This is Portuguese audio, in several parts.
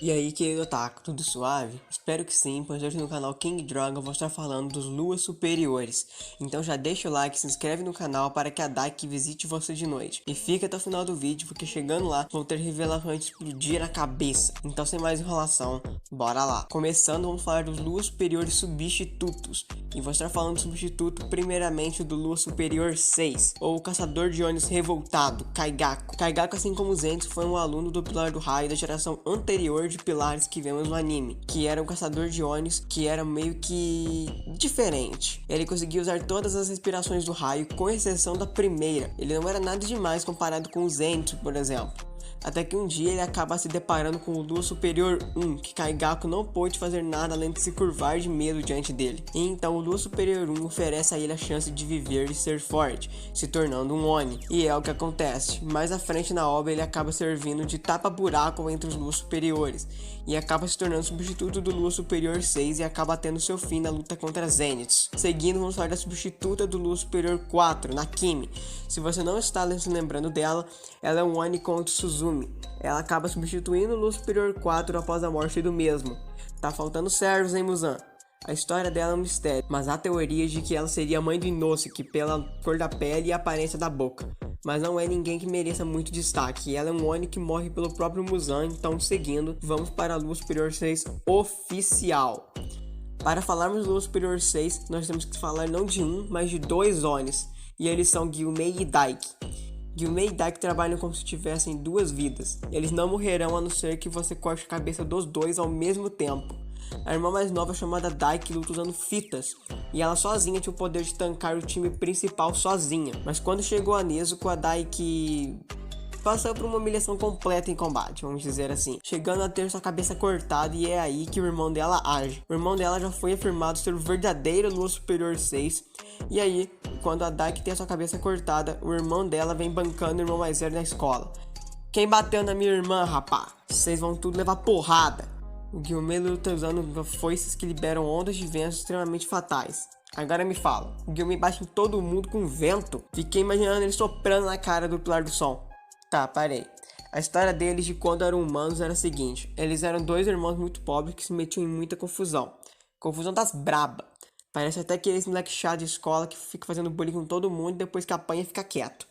E aí, querido otaku, tudo suave? Espero que sim, pois hoje no canal King Dragon eu vou estar falando dos Luas Superiores. Então já deixa o like, se inscreve no canal para que a Daiki visite você de noite. E fica até o final do vídeo, porque chegando lá vão ter revelações de explodir a cabeça. Então sem mais enrolação, bora lá. Começando, vamos falar dos Luas Superiores Substitutos. E vou estar falando do substituto primeiramente do Lua Superior 6, ou o Caçador de Onis Revoltado, Kaigaku. Kaigaku, assim como Zenitsu, foi um aluno do Pilar do Raio da geração anterior de pilares que vemos no anime, que era um caçador de Onis que era meio que diferente. Ele conseguia usar todas as respirações do raio, com exceção da primeira. Ele não era nada demais comparado com o Zenitsu, por exemplo. Até que um dia ele acaba se deparando com o Lua Superior 1, que Kaigaku não pôde fazer nada além de se curvar de medo diante dele. E então o Lua Superior 1 oferece a ele a chance de viver e ser forte, se tornando um Oni. E é o que acontece. Mais à frente na obra ele acaba servindo de tapa-buraco entre os Luas Superiores, e acaba se tornando substituto do Lua Superior 6 e acaba tendo seu fim na luta contra Zenitsu. Seguindo, vamos falar da substituta do Lua Superior 4, Nakimi. Se você não está se lembrando dela, ela é um Oni contra Suzumi. Ela acaba substituindo o Lua Superior 4 após a morte do mesmo. Tá faltando servos, hein, Muzan? A história dela é um mistério, mas há teorias de que ela seria a mãe do Inosuke pela cor da pele e a aparência da boca. Mas não é ninguém que mereça muito destaque. Ela é um Oni que morre pelo próprio Muzan. Então, seguindo, vamos para a Lua Superior 6 oficial. Para falarmos do Lua Superior 6, nós temos que falar não de um, mas de dois Onis. E eles são Gyumei e Daiki. Gyumei e Daiki trabalham como se tivessem duas vidas. Eles não morrerão a não ser que você corte a cabeça dos dois ao mesmo tempo. A irmã mais nova, chamada Daiki, luta usando fitas, e ela sozinha tinha o poder de tancar o time principal sozinha. Mas quando chegou a Nezuko, a Daiki passou por uma humilhação completa em combate, vamos dizer assim, chegando a ter sua cabeça cortada, e é aí que o irmão dela age. O irmão dela já foi afirmado ser o verdadeiro Lua Superior 6, e aí, quando a Daiki tem a sua cabeça cortada, o irmão dela vem bancando o irmão mais velho na escola. Quem bateu na minha irmã, rapá? Vocês vão tudo levar porrada. O Gyumei luta usando foices que liberam ondas de vento extremamente fatais. Agora me fala, o Gyumei bate em todo mundo com vento? Fiquei imaginando ele soprando na cara do Pilar do Som. Tá, parei. A história deles de quando eram humanos era a seguinte: eles eram dois irmãos muito pobres que se metiam em muita confusão. Confusão das braba. Parece até aqueles moleque chato de escola que fica fazendo bullying com todo mundo e depois que apanha fica quieto.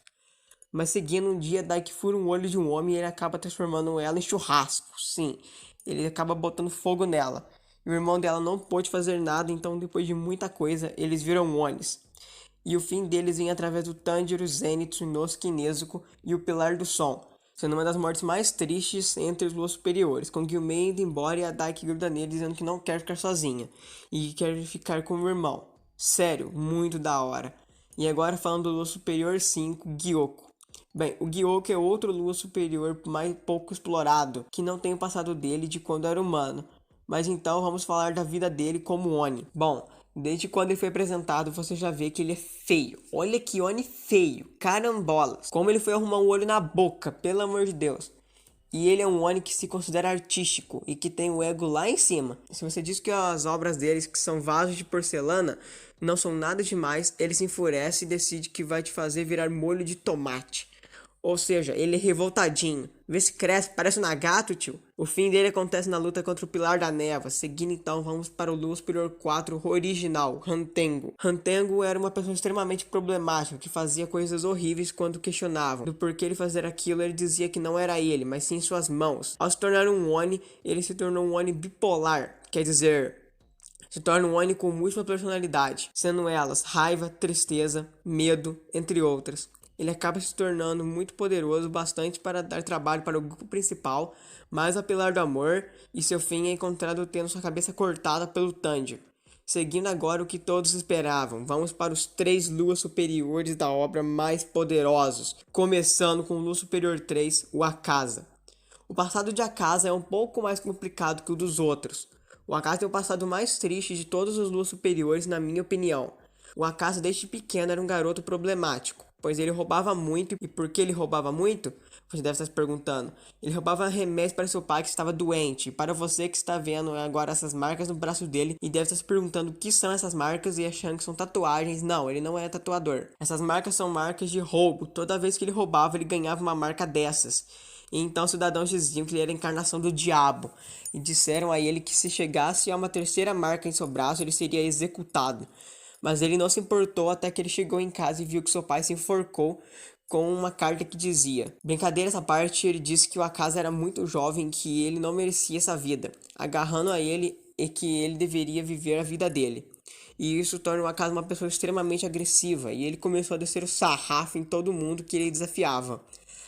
Mas seguindo, um dia Daiki fura um olho de um homem e ele acaba transformando ela em churrasco. Sim, ele acaba botando fogo nela. E o irmão dela não pôde fazer nada, então depois de muita coisa, eles viram Onis. E o fim deles vem através do Tanjiro, Zenitsu, Inosuke, Nezuko e o Pilar do Som, sendo uma das mortes mais tristes entre os Luas Superiores, com Gyumei indo embora e a Daiki gruda nele dizendo que não quer ficar sozinha e quer ficar com o irmão. Sério, muito da hora. E agora falando do Lua Superior 5, Gyoko. Bem, o Gyoko é outro Lua Superior mais pouco explorado, que não tem o passado dele de quando era humano. Mas então vamos falar da vida dele como Oni. Bom, desde quando ele foi apresentado, você já vê que ele é feio. Olha que Oni feio. Carambolas. Como ele foi arrumar um olho na boca, pelo amor de Deus. E ele é um Oni que se considera artístico e que tem o ego lá em cima. Se você diz que as obras deles, que são vasos de porcelana, não são nada demais, ele se enfurece e decide que vai te fazer virar molho de tomate. Ou seja, ele é revoltadinho. Vê se cresce, parece um Nagato, tio. O fim dele acontece na luta contra o Pilar da Neva. Seguindo então, vamos para o Lua Superior 4 original, Hantengo. Hantengo era uma pessoa extremamente problemática, que fazia coisas horríveis quando questionavam. Do porquê ele fazer aquilo, ele dizia que não era ele, mas sim suas mãos. Ao se tornar um Oni, ele se tornou um Oni bipolar. Quer dizer, se torna um Oni com múltipla personalidade, sendo elas raiva, tristeza, medo, entre outras. Ele acaba se tornando muito poderoso, bastante para dar trabalho para o grupo principal, mas apelar do amor, e seu fim é encontrado tendo sua cabeça cortada pelo Tanjiro. Seguindo agora o que todos esperavam, vamos para os 3 Luas Superiores da obra mais poderosos, começando com o Lua Superior 3, o Akaza. O passado de Akaza é um pouco mais complicado que o dos outros. O Akaza tem o passado mais triste de todos os Luas Superiores, na minha opinião. O Akaza desde pequeno era um garoto problemático, pois ele roubava muito. E por que ele roubava muito? Você deve estar se perguntando. Ele roubava remédios para seu pai que estava doente. E para você que está vendo agora essas marcas no braço dele e deve estar se perguntando o que são essas marcas e achando que são tatuagens. Não, ele não é tatuador. Essas marcas são marcas de roubo. Toda vez que ele roubava, ele ganhava uma marca dessas. E então os cidadãos diziam que ele era a encarnação do diabo, e disseram a ele que se chegasse a uma terceira marca em seu braço, ele seria executado. Mas ele não se importou até que ele chegou em casa e viu que seu pai se enforcou com uma carta que dizia: brincadeiras à parte, ele disse que o Akaza era muito jovem, que ele não merecia essa vida, agarrando a ele e que ele deveria viver a vida dele. E isso torna o Akaza uma pessoa extremamente agressiva, e ele começou a descer o sarrafo em todo mundo que ele desafiava.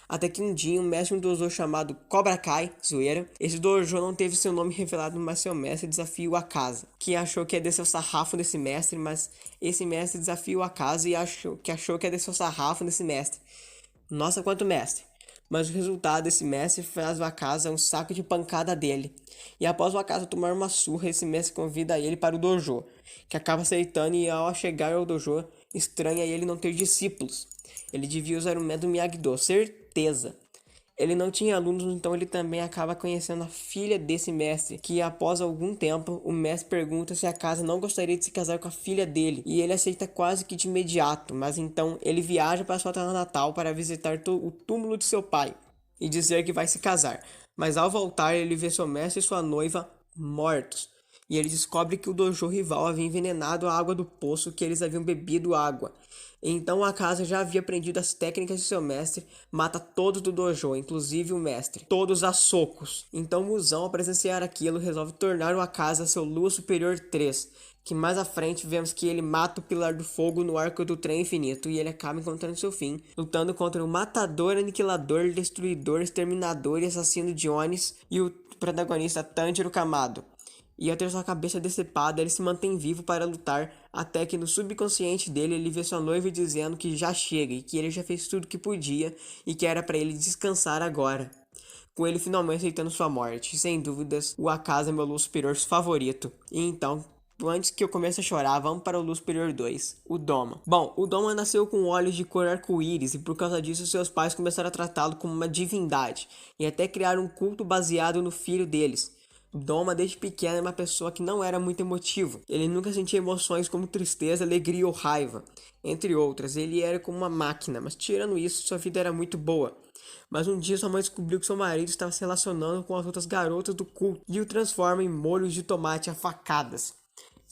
Até que um dia, um mestre de um dojo chamado Cobra Kai, zoeira, esse dojo não teve seu nome revelado, mas seu mestre desafia o Akaza, que achou que ia descer o sarrafo desse mestre, mas esse mestre desafia o Akaza e achou que ia descer o sarrafo desse mestre. Nossa, quanto mestre! Mas o resultado desse mestre faz o Akaza um saco de pancada dele. E após o Akaza tomar uma surra, esse mestre convida ele para o dojo, que acaba aceitando e ao chegar ao dojo, estranha ele não ter discípulos. Ele devia usar o método Miyagi-Do, certeza. Ele não tinha alunos, então ele também acaba conhecendo a filha desse mestre, que após algum tempo, o mestre pergunta se a casa não gostaria de se casar com a filha dele, e ele aceita quase que de imediato, mas então ele viaja para sua terra natal para visitar o túmulo de seu pai, e dizer que vai se casar. Mas ao voltar, ele vê seu mestre e sua noiva mortos, e ele descobre que o dojo rival havia envenenado a água do poço que eles haviam bebido água. Então a casa já havia aprendido as técnicas de seu mestre, mata todos do dojo, inclusive o mestre, todos a socos. Então Muzan, ao presenciar aquilo, resolve tornar o Akaza seu Lua Superior 3, que mais à frente vemos que ele mata o Pilar do Fogo no arco do Trem Infinito e ele acaba encontrando seu fim, lutando contra o Matador, Aniquilador, Destruidor, Exterminador e Assassino de Onis e o protagonista Tanjiro Kamado. E ao ter sua cabeça decepada, ele se mantém vivo para lutar, até que no subconsciente dele ele vê sua noiva dizendo que já chega e que ele já fez tudo o que podia e que era para ele descansar agora. Com ele finalmente aceitando sua morte. Sem dúvidas, o Akaza é meu Lua Superior favorito. E então, antes que eu comece a chorar, vamos para o Lua Superior 2, o Doma. Bom, o Doma nasceu com olhos de cor arco-íris e por causa disso seus pais começaram a tratá-lo como uma divindade e até criaram um culto baseado no filho deles. Doma, desde pequeno, é uma pessoa que não era muito emotivo. Ele nunca sentia emoções como tristeza, alegria ou raiva, entre outras. Ele era como uma máquina, mas tirando isso, sua vida era muito boa. Mas um dia sua mãe descobriu que seu marido estava se relacionando com as outras garotas do culto e o transforma em molhos de tomate a facadas.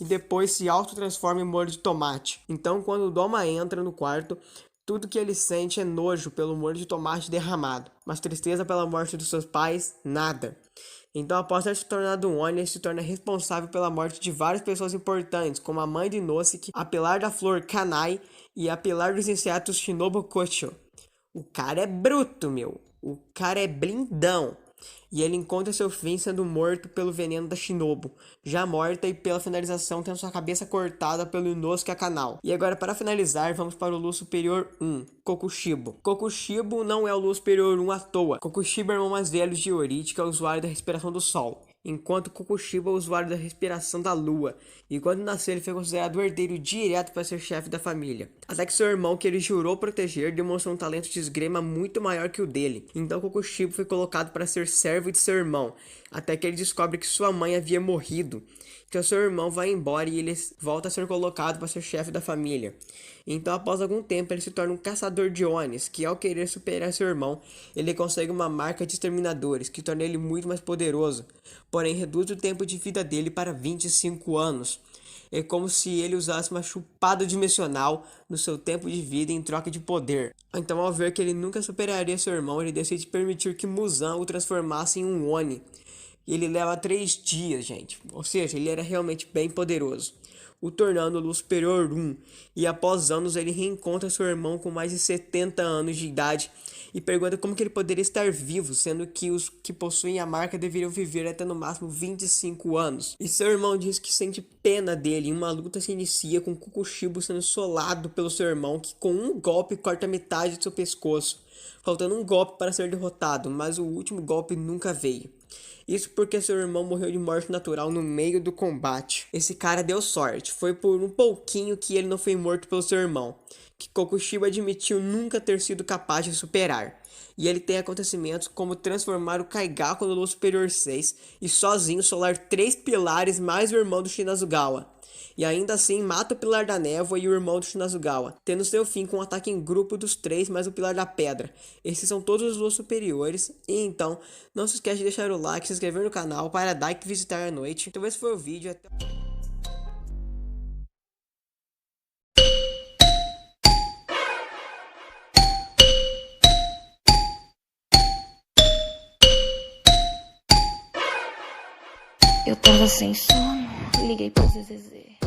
E depois se autotransforma em molho de tomate. Então, quando o Doma entra no quarto, tudo que ele sente é nojo pelo molho de tomate derramado, mas tristeza pela morte dos seus pais, nada. Então, após ter se tornado um Oni, ele se torna responsável pela morte de várias pessoas importantes, como a mãe de Inosuke, a pilar da flor Kanai e a pilar dos insetos Shinobu Kocho. O cara é bruto, meu. O cara é blindão. E ele encontra seu fim sendo morto pelo veneno da Shinobu, já morta e pela finalização tendo sua cabeça cortada pelo Inosuke Akanal. E agora para finalizar, vamos para o Lua Superior 1, Kokushibo. Kokushibo não é o Lua Superior 1 à toa. Kokushibo é o irmão mais velho de Iori, que é o usuário da respiração do Sol, enquanto Kokushibo é o usuário da respiração da Lua, e quando nasceu ele foi considerado o herdeiro direto para ser chefe da família. Até que seu irmão, que ele jurou proteger, demonstrou um talento de esgrima muito maior que o dele. Então Kokushibo foi colocado para ser servo de seu irmão, até que ele descobre que sua mãe havia morrido. Então seu irmão vai embora e ele volta a ser colocado para ser chefe da família. Então após algum tempo ele se torna um caçador de Onis, que ao querer superar seu irmão, ele consegue uma marca de exterminadores, que torna ele muito mais poderoso, porém reduz o tempo de vida dele para 25 anos. É como se ele usasse uma chupada dimensional no seu tempo de vida em troca de poder. Então ao ver que ele nunca superaria seu irmão, ele decide permitir que Muzan o transformasse em um Oni. E ele leva 3 dias, gente. Ou seja, ele era realmente bem poderoso, o tornando Lua Superior 1. E após anos ele reencontra seu irmão com mais de 70 anos de idade e pergunta como que ele poderia estar vivo, sendo que os que possuem a marca deveriam viver até no máximo 25 anos. E seu irmão diz que sente pena dele e uma luta se inicia com Kokushibo sendo solado pelo seu irmão, que com um golpe corta metade do seu pescoço, faltando um golpe para ser derrotado, mas o último golpe nunca veio. Isso porque seu irmão morreu de morte natural no meio do combate. Esse cara deu sorte, foi por um pouquinho que ele não foi morto pelo seu irmão, que Kokushibo admitiu nunca ter sido capaz de superar. E ele tem acontecimentos como transformar o Kaigaku no Lua Superior 6 e sozinho solar 3 pilares mais o irmão do Shinazugawa. E ainda assim mata o Pilar da Névoa e o irmão do Shinazugawa, tendo seu fim com um ataque em grupo dos três mais o Pilar da Pedra. Esses são todos os Luas superiores, e então não se esquece de deixar o like, se inscrever no canal para Daique visitar a noite. Então esse foi o vídeo, até... Eu tava sem sono, liguei pro ZZZ.